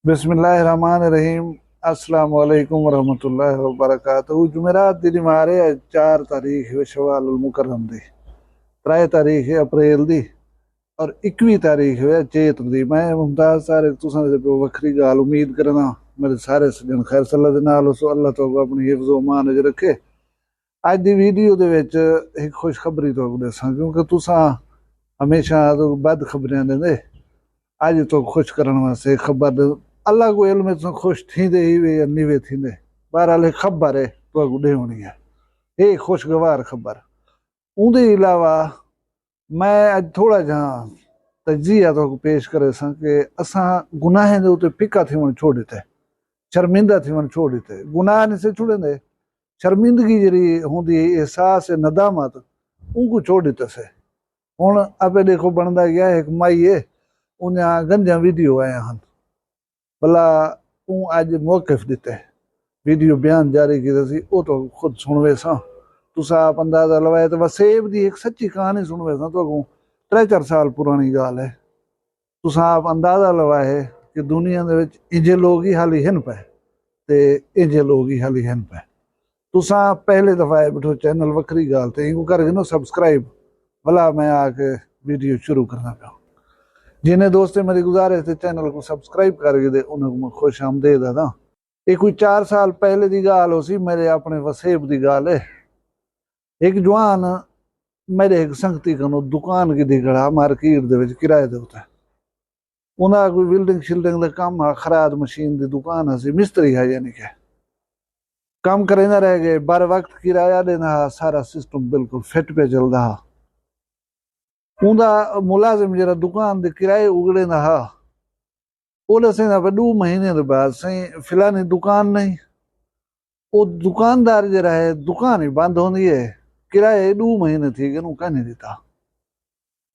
बिस्मिल्लाहिर्रहमानिर्रहीम। अस्सलाम वालेकुम वरहमतुल्लाहि वबरकातुहू। जुमेरात दी मारे 4 तारीख शवाल मुकर्रम दी, 3 तारीख अप्रैल दी और 21 तारीख चेत दी। मैं मुमताज सारे तुसां दे वखरी गाल उम्मीद करना मेरे सारे सजन खैर सल्ला दे नाल सो अल्लाह तो अपनी हिफ्ज़ व मान च रखे। अज दी वीडियो दे विच एक खुशखबरी तो दसां क्योंकि तुसां हमेशा तो बद खबरियां देंदे। अज तो खुश करने वास्ते खबर अल्लाह को इल्म में खुश थींदे ही वे या निवे थींदे। बहरहाल खबर है तो ॾेवणी है, ये खुशगवार खबर। उनके अलावा मैं अज थोड़ा जहा तजिया तो पेश करे सा कि असा गुनाहें दे उते पिका थी छोड़ दिते, शर्मिंदा थी छोड़ दिते। गुनाह नहीं से छुड़ेंदे, शर्मिंदगी जी होंगी एहसास नदामत उनको छोड़ दिते से। हुण आपे देखो बनता गया एक माई है उन्हें गंजा वीडियो आया हैं भला तू अज मौकिफ दिते वीडियो बयान जारी किया सी वो तो खुद सुनवे सा। तुसा आप अंदाजा लवाए तो वसेब की एक सच्ची कहानी सुनवे सा तो 3-4 साल पुरानी गाल है। तुसा आप अंदाजा लवाए कि दुनिया दे विच इंजे लोग ही हाली हैं पे ते इंजे लोग ही हाली हैं पे। तुसा पहले दफा आए बैठो चैनल वक्री गाल ते इनको करके ना सब्सक्राइब भला मैं आके वीडियो शुरू करना पाऊँ। जिन्हें दोस्तें मेरी गुजारिश थे चैनल को सब्सक्राइब करके दे उन्हें मैं खुश आमदेद है। ये कोई 4 साल पहले की गाल हो सी, मेरे अपने वसेब की गाल है। एक जवान मेरे एक संगती कनो दुकान की दिखड़ा मार्केट दे विच किराए दे उत्ते उन्हें कोई बिल्डिंग शिल्डिंग का काम है, खराद मशीन की दुकान है, मिस्त्री है यानी कि काम करेंदा रह गए। बर वक्त किराया देना सारा सिस्टम बिल्कुल फिट पे चलता है। उनका मुलाजिम जरा दुकान के किराए उगड़े ना हा वो दसे 2 महीने के बाद सही फिलहाल दुकान नहीं। वो दुकानदार जरा है दुकान ही बंद होती है, किराए 2 महीने थी गए कह नहीं देता।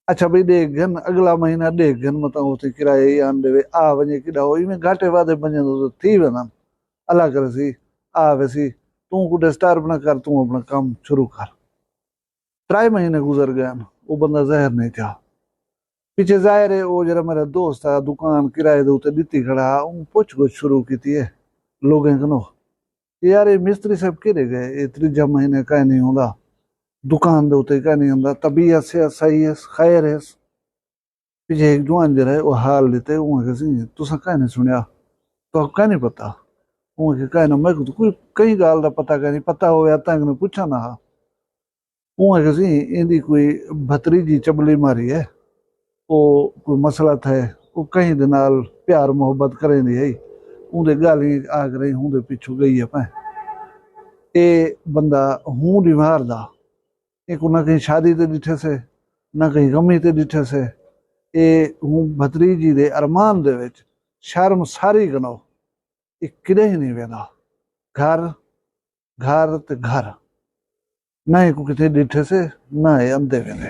अच्छा भाई देख गन अगला महीना देख गन मतलब उसे किराए ही आन दे आ वजे कि में घाटे वादे बने तो थी वेंदा अल्लाह करे सी आ वैसी तू को डिस्टर्ब ना कर, तू अपना काम शुरू कर। 3 महीने गुजर गए, वो बंदा जहर नहीं था। पीछे जाहिर है वो जरा मेरा दोस्त है दुकान किराए दे उत्ते दित्ती खड़ा पुछ गुछ शुरू की है लोगों कनो यार ये मिस्त्री साहब किरे गए, ये 3 महीने कह नहीं होंदा दुकान दे उत्ते कह नहीं होंदा, तबीयत से सही है खैर है। पीछे एक जवान जरा है वो हाल लेते तुसा कह नहीं सुनिया तो कह नहीं पता उनके कह ना मैं कोई कई गाल का पता कह नहीं पता हो पूछा ना हा उनके इंदी कोई भतरीजी चबली मारी है वो कोई मसला था वो कहीं दे नाल प्यार मोहब्बत करें दी है उनके गाली आ रही हूँ पिछू गई है भाई ये बंदा हूँ बीमार दा एक ना कहीं शादी ते डिठे से ना कहीं गमी ते डिठे से ये हूँ भतरीजी दे अरमान दे विच शर्म सारी गनो ये किदे ही नहीं वेंदा। घर घर ते घर ना ही को किते डिठे से ना ही अंधे वेंदे।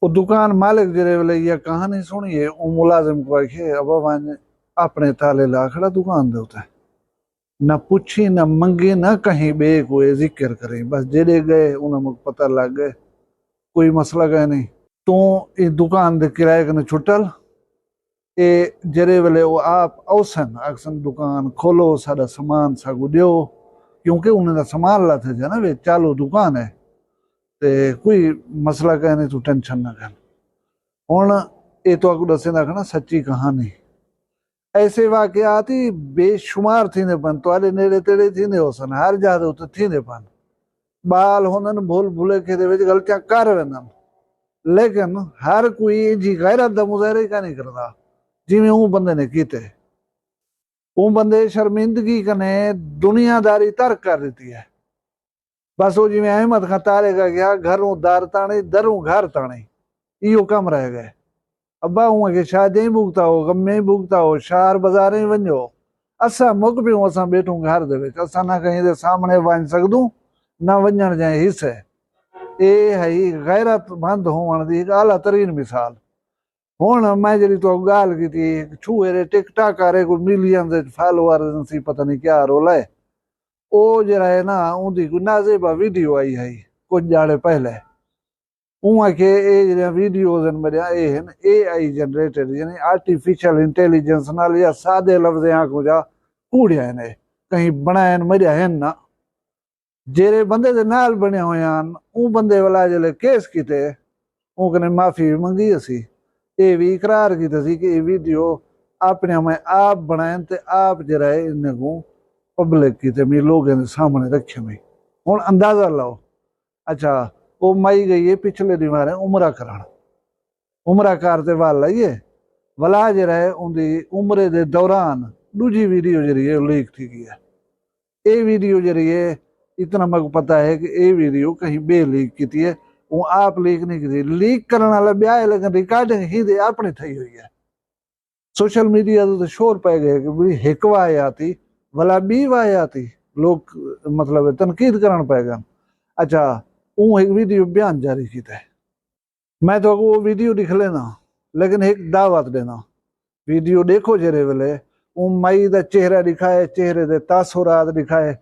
वो दुकान मालिक जरे वेले यह कहानी सुनिए वो मुलाजिम को आखे अब वन अपने ताले ला खड़ा दुकान दे उते न पूछी न मंगी न कहीं बे कोई जिक्र करे बस जेड़े गए उन्हें मुझे पता लग गए कोई मसला गए नहीं तो ये दुकान दे किराए कने छुटल ये जरे वेले वो आप औसन अक्सन दुकान खोलो सारा सामान सागु दियो क्योंकि उन्हें सामान ला थे ना वे चालू दुकान है ते कोई मसला कह नहीं तू टेंशन ना कर। हुण ये तो अगू दसे ना सच्ची कहानी ऐसे वाकयात ही बेशुमार थींदे पन तुहाडे नेड़े तेड़े थींदे होसन हर जगह उत्ते थींदे पन। बाल हुननि भूल भुलेखे दे विच गलतियां कर वेंदन लेकिन हर कोई जी गैरत दा मुज़ाहिरा ही नहीं करदा जिवें वो बंदे ने कीते। वो बंदे शर्मिंदगी कने दुनियादारी तर्क कर दी है। बस वो जिवें अहमद खां तारे का गया घरों दार ताणे दरों घर ताणे इहो कम रह गए। अब्बा हूँ के शादी भुगता हो गमे भुगता हो शहर बाजार वञो असा मुक पियूं असां बैठूं घर दे विच असां ना कहीं दे सामने वञ सकदूं ना वञण जे हिस्से। ये है गैरतमंद होने की एक आला तरीन मिसाल। हुण मैं जी तो गाल की छूए टिकटॉक करे कोई मिलियन फॉलोअर सी पता नहीं क्या रोला है वो जरा है ना उनकी कोई नाजेबा वीडियो आई है कुछ जाड़े पहले उहाँ के ये ਜਿਹੜੀਆਂ ਵੀਡੀਓਜ਼ ਹਨ ਮੇਰੀਆਂ ਇਹ ਹਨ AI ਜਨਰੇਟਡ ਯਾਨੀ ਆਰਟੀਫੀਸ਼ੀਅਲ ਇੰਟੈਲੀਜੈਂਸ ਨਾਲ ਜਾਂ ਸਾਦੇ ਲਫ਼ਜ਼ਾਂ ਕੋ ਜਾ ਕੂੜਿਆ ਨੇ ਕहीं ਬਣਾਇਨ ਮਰਿਆ ਹੈ ਨਾ ਜਿਹੜੇ ਬੰਦੇ ਦੇ ਨਾਲ ਬਣੇ ਹੋਏ ਹਨ ਉਹ ਬੰਦੇ ਵਾਲਾ ਜਿਹੜੇ ਕੇਸ ਕੀਤੇ ਉਹ ਕਨੇ ਮਾਫੀ ਮੰਗੀ ਅਸੀਂ ਇਹ ਵੀ ਇਕਰਾਰ ਕੀਤਾ ਸੀ ਕਿ ਇਹ ਵੀਡੀਓ ਆਪਣੇ ਮੈਂ ਆਪ ਬਣਾਇਨ ਤੇ ਆਪ ਜਿਹੜਾ ਇਹਨੇ को पब्लिक की ते मेरे लोगों के सामने रखे में हूँ अंदाजा लाओ। अच्छा वो मई गई है पिछले दीवार उमरा करान उमरा करते वाला ये वाला जरा है उनकी उम्र के दौरान दूजी वीडियो जरी है लीक थी गई है। ये वीडियो जरी है इतना मेरे को पता है कि ये वीडियो कहीं बे लीक की थी है वो आप लीक नहीं की थी लीक करने वाला ब्याह है लेकिन रिकॉर्डिंग ही दे अपनी थी हुई है। सोशल मीडिया तो शोर पै गए कि बड़ी हिकवा आती वाला बी वाय आती लोग मतलब तनकीद करन पैगा। अच्छा वो एक वीडियो बयान जारी किया है मैं तो वो वीडियो दिख लेना लेकिन एक दावत देना वीडियो देखो जरे वेले वो माई का चेहरा दिखाए चेहरे दे तासुरात दिखाए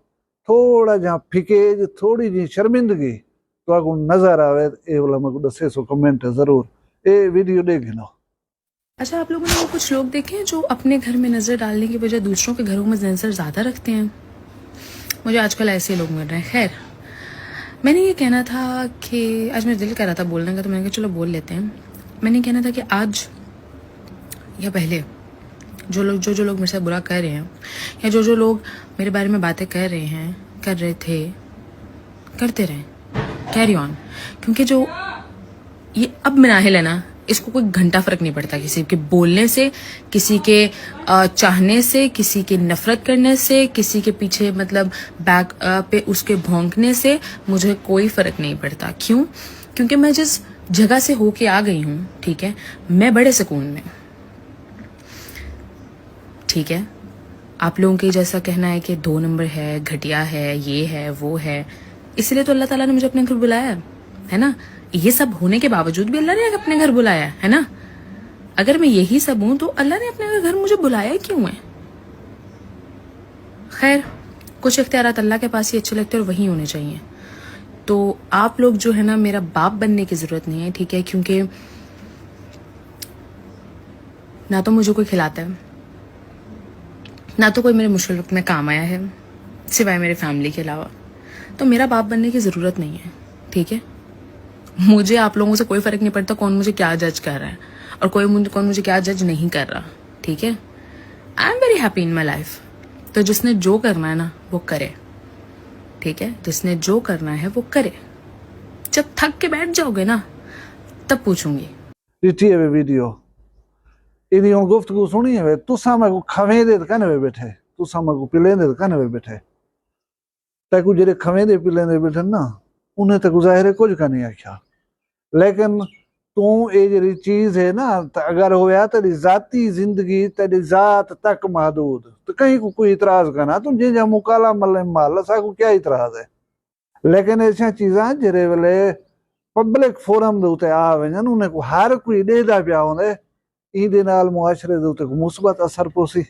थोड़ा जहाँ फिकेज थोड़ी जी शर्मिंदगी तो आपको नजर आवे ये वाला मेरे को दसे सो कमेंट है जरूर ये वीडियो देख लेना। अच्छा आप लोगों ने वो कुछ लोग देखे हैं जो अपने घर में नज़र डालने की बजाय दूसरों के घरों में नज़र ज़्यादा रखते हैं। मुझे आजकल ऐसे लोग मिल रहे हैं। खैर मैंने ये कहना था कि आज मेरा दिल कर रहा था बोलने का तो मैंने कहा चलो बोल लेते हैं। मैंने कहना था कि आज या पहले जो लोग मेरे साथ बुरा कर रहे हैं या जो लोग मेरे बारे में बातें कर रहे हैं कर रहे थे करते रहें कैरी ऑन क्योंकि जो ये अब मनाहिल है ना इसको कोई घंटा फर्क नहीं पड़ता किसी के बोलने से किसी के चाहने से किसी के नफरत करने से किसी के पीछे मतलब बैक पे उसके भौंकने से मुझे कोई फर्क नहीं पड़ता। क्यों? क्योंकि मैं जिस जगह से होके आ गई हूँ ठीक है मैं बड़े सुकून में ठीक है। आप लोगों के जैसा कहना है कि 2 नंबर है घटिया है ये है वो है इसलिए तो अल्लाह ताला ने मुझे अपने घर बुलाया है ना। ये सब होने के बावजूद भी अल्लाह ने अपने घर बुलाया है ना। अगर मैं यही सब हूं तो अल्लाह ने अपने घर मुझे बुलाया क्यों है। खैर कुछ इख्तियारात अल्लाह के पास ही अच्छे लगते हैं और वही होने चाहिए। तो आप लोग जो है ना मेरा बाप बनने की जरूरत नहीं है ठीक है क्योंकि ना तो मुझे कोई खिलाता है ना तो कोई मेरे मुश्किल वक्त में काम आया है सिवाय मेरे फैमिली के अलावा। तो मेरा बाप बनने की ज़रूरत नहीं है ठीक है। मुझे आप लोगों से कोई फ़र्क नहीं पड़ता कौन मुझे क्या जज कर रहा है और कौन मुझे क्या जज नहीं कर रहा ठीक है। I am very happy in my life. तो जिसने जो करना है ना वो करे ठीक है जिसने जो करना है वो करे। जब थक के बैठ जाओगे ना तब पूछूंगी। वे वीडियो इदी हुन गुफ्तगू सुनी है तुसा मैं को खवे दे कने वे बैठे तुसा मैं को पिले दे कने वे बैठे ताकू जेरे खवे दे पिले दे बैठे ना उन्हें तक जाहिर है कुछ का नहीं आख्या लेकिन तू ये जी चीज है ना अगर होया तेरी जाती जिंदगी तेरी जात तक महदूद तो कहीं को कोई इतराज करना तुम जे जा मुकाला मल माल सा को क्या इतराज है। लेकिन ऐसा चीजा जेरे वेले पब्लिक फोरम दे उते आ वजन उन्हें को हर कोई देदा पिया होंदे इहदे नाल मुआशरे दे उते को मुस्बत असर पोसी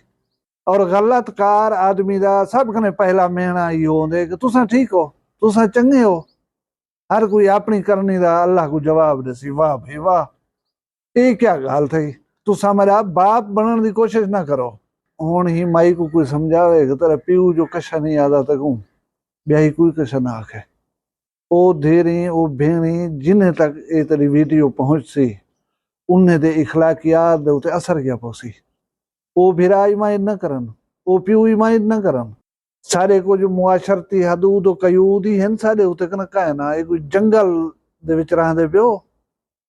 और गलत कार आदमी दा सब कने पहला महीना ही होंदे कि तुसा ठीक हो तुसा चंगे हो हर कोई अपनी करनी दा अल्लाह को जवाब देसी वाह भाई वाह ये क्या गाल थी तुसा मेरा बाप बनने की कोशिश ना करो। हुण ही माई को कोई समझावे कि तेरा प्यू जो कशा नहीं आता तक ब्याही कोई कशा ना आखे ओ धेरी ओ भेणी जिन्हें तक ये तेरी वीडियो पहुंच सी उन्हें दे इखलाकियात दे उते असर क्या पहुंची ओ भिरा इमायद न करन ओ प्यू इमायद न करन सारे को जो मुआशरती हदूद कयूद ही हैं सारे उते कना का है ना ये कोई जंगल दे विच रहंदे पियो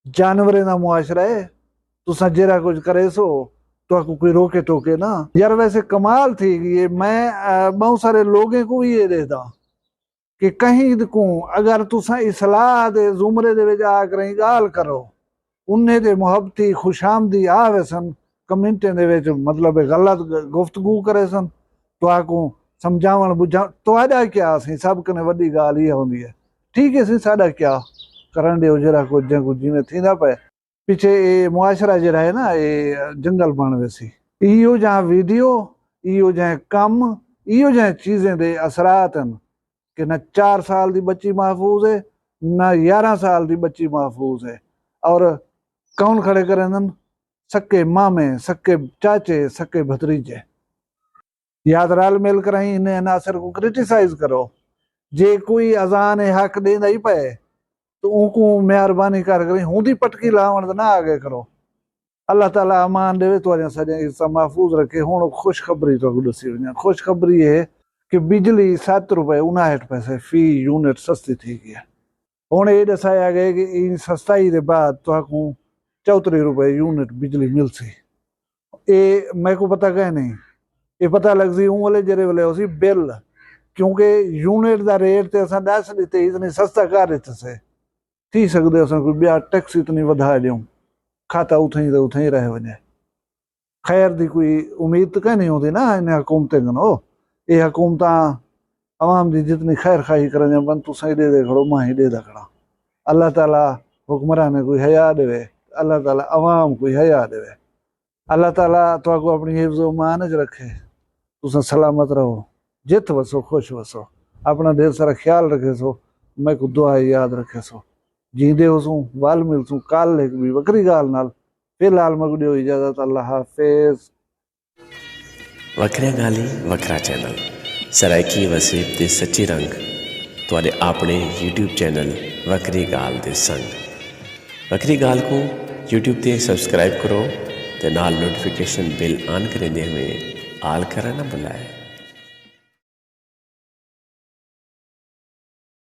जानवरें दा मुआशरा है तुसा जेरा कुछ करे सो तो आपको कोई रोके टोके ना यार। वैसे कमाल थी ये मैं बहुत सारे लोगों को भी ये देता कि कहीं को अगर तुसा इसलाह दे जुमरे दे विच आकर गाल करो उन्हें दे मुहब्बती खुशामदी आवे सन कमेंटें दे विच मतलब गलत गुफ्तगू करे सन तो आपको समझावन बुझा तो आदा क्या सी सब कने वड्डी गाल ये होंदी है ठीक है सी साडा क्या करन दे जरा को जिवें थींदा पे पीछे ये मुआशरा जरा है ना ये जंगल बन वैसी इहो जहाँ वीडियो इहो जहाँ कम इहो जहाँ चीजें दे असरात हैं कि न 4 साल दी बच्ची महफूज है ना 11 साल की बच्ची महफूज है। और कौन खड़े करें? सक्के मामे, सक्के चाचे, सक्के भतरीजे। याद राल मेल कराई इन्हें नासिर को क्रिटिसाइज करो। जे कोई अजान हक देंदा ही पे तो उनको मेहरबानी कर हूं दी पटकी लावण ना आगे करो। अल्लाह ताला अमान देवे तुहारियां सॼा हिस्सा महफूज रखे। हुण खुशखबरी तो दसी वञा। खुशखबरी है कि बिजली 7 रुपए 59 पैसे फी यूनिट सस्ती थी गई है। हुण ये दसाया गया कि इन सस्ताई के बाद तुहाकू 34 रुपए यूनिट बिजली मिलसी। ये मैं को पता कह नहीं, ये पता लग सी उन वाले जेरे वाले उसी बिल, क्योंकि यूनिट का रेट तो असां 10 दिते इतनी सस्ता कर दिते से थी सकते असां कोई ॿिया टैक्स इतनी वधा ॾियूं, खाता उथई तो उथई रह वञे। खैर दी कोई उम्मीद तो कहीं नहीं होती ना इन हुकूमतें कनो। ये हुकूमत अवाम की जितनी खैर खाही करें बन तुसा ही दे खड़ो मां ही दे खड़ा। अल्लाह ताला हुक्मरान कोई हया देवे, अल्लाह ताला अवाम कोई हया देवे। अल्लाह ताला तुहाको अपनी हिफ्ज़ मान च रखे। तुसा सलामत रहो, जित वसो खुश वसो, अपना ढेर सारा ख्याल रखे सो। मैं को दुआ याद रखे सो। जींदे होसूं वाल मिलसूं काल एक भी वकरी गाल नाल। फिलहाल मैं दियो इजाजत। अल्लाह हाफिज। वखरिया गाली वखरा चैनल सराइकी वसीब दे सच्चे रंग तुहाडे अपने YouTube चैनल वखरी गाल दे संग। वखरी गाल को YouTube ते सब्सक्राइब करो ते नाल नोटिफिकेशन बिल ऑन करेंदे हुए आल करना ना भुलाए।